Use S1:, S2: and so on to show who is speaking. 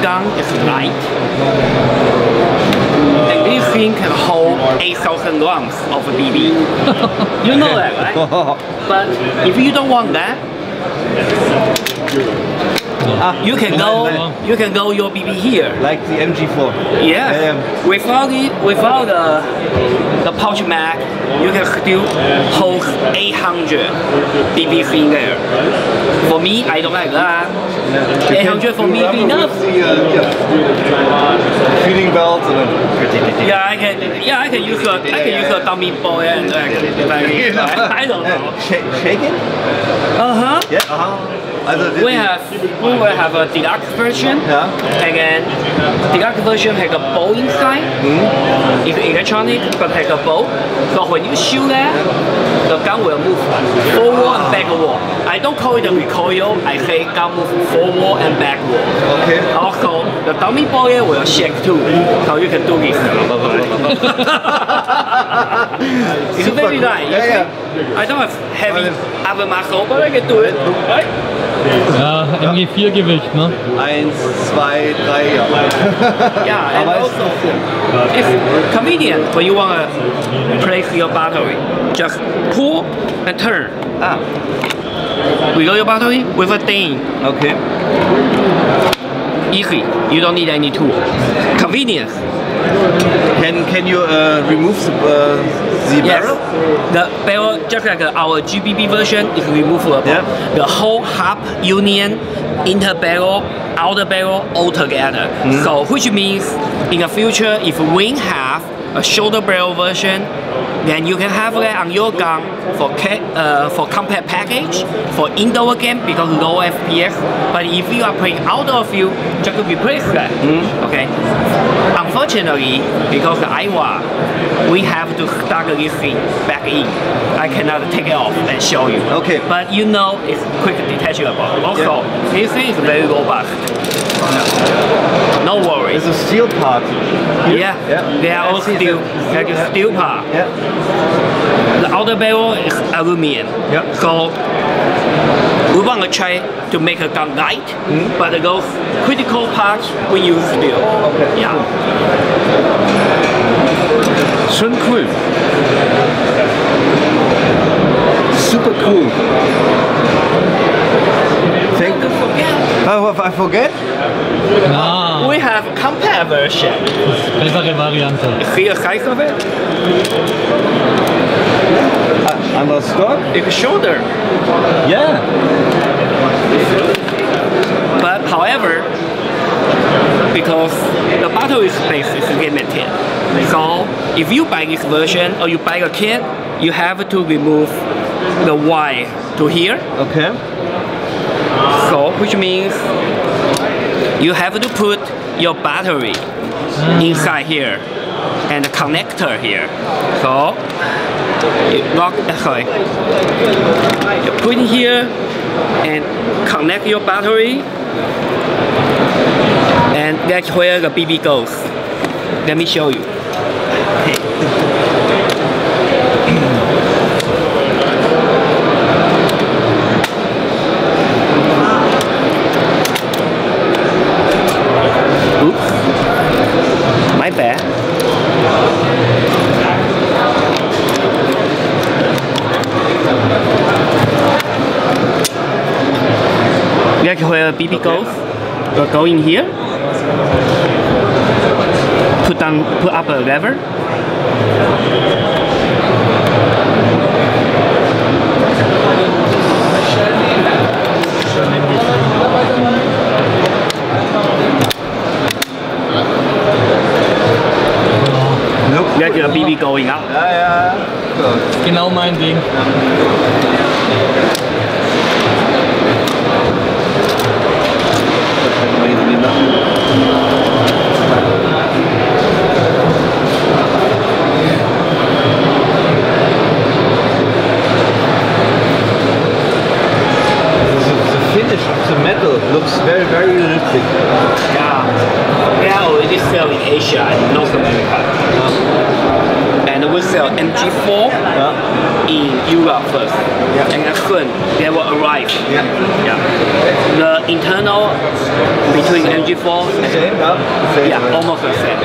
S1: gun is light. And this thing can hold 8,000 rounds of BB. You know that, right? But if you don't want that, you can go your BB here.
S2: Like the MG4.
S1: Yeah. Without the pouch mag, you can still hold 800 BBs in there. For me, I don't like that. 800 for me is enough.
S2: Feeling belt.
S1: Yeah, I can use a dummy boy and I don't know.
S2: Shake it? Yeah. We
S1: will have a deluxe version, and then deluxe version has a bow inside. It's electronic, but has a bow. So when you shoot that, the gun will move forward and backward. I don't call it a recoil. I say gun move forward and backward.
S2: Okay.
S1: Also, the dummy boy will shake too, so you can do this. It's very nice. I don't have heavy upper muscle, but I can do it. Right?
S3: Ja, MG4 Gewicht, ne?
S2: 1, 2, 3, ja.
S1: Yeah, and also it's convenient when you want to place your battery. Just pull and turn. Wiggle your battery with a thing.
S2: Okay.
S1: Easy. You don't need any tool. Convenience.
S2: Can you remove the barrel?
S1: The barrel, just like our GBB version, is removable.
S2: Yeah.
S1: The whole hub union, inner barrel, outer barrel, all together. So, which means in the future, if we have a shoulder barrel version, then you can have that on your gun for compact package, for indoor game because low FPS. But if you are playing outdoor field, just replace that. Okay. Unfortunately, because the IWA, we have to stuck this thing back in. I cannot take it off and show you.
S2: Okay.
S1: But you know it's quick detachable. Also, this thing is very robust. No worries.
S2: It's a steel part.
S1: Yeah. They are all steel. Like a steel part.
S2: Yeah.
S1: The outer barrel is aluminium. So we want to try to make a gun light, but those critical parts we use steel.
S2: Okay.
S1: Yeah.
S2: Schon cool. Super cool. Oh, I forget?
S3: Ah.
S1: We have compact version.
S3: Bessere Variante.
S1: See the size of it?
S2: Under stock?
S1: It's shoulder.
S2: Yeah.
S1: But however, because the battery space is limited, so if you buy this version or you buy a kit, you have to remove the wire to here.
S2: Okay.
S1: So, which means you have to put your battery inside here and the connector here. So, you put it here and connect your battery, and that's where the BB goes. Let me show you. Oops, my bad. That's where BB goes. We'll go in here. Put up a lever. That's the BB going up.
S2: Ja.
S3: Genau mein Ding.
S2: The finish of the metal looks very, very realistic.
S1: Yeah, we are already sell in Asia and North America. And we sell MG4 MG4 in Europe first, and then soon they will arrive. The internal between MG4 and
S2: Same,
S1: almost the same.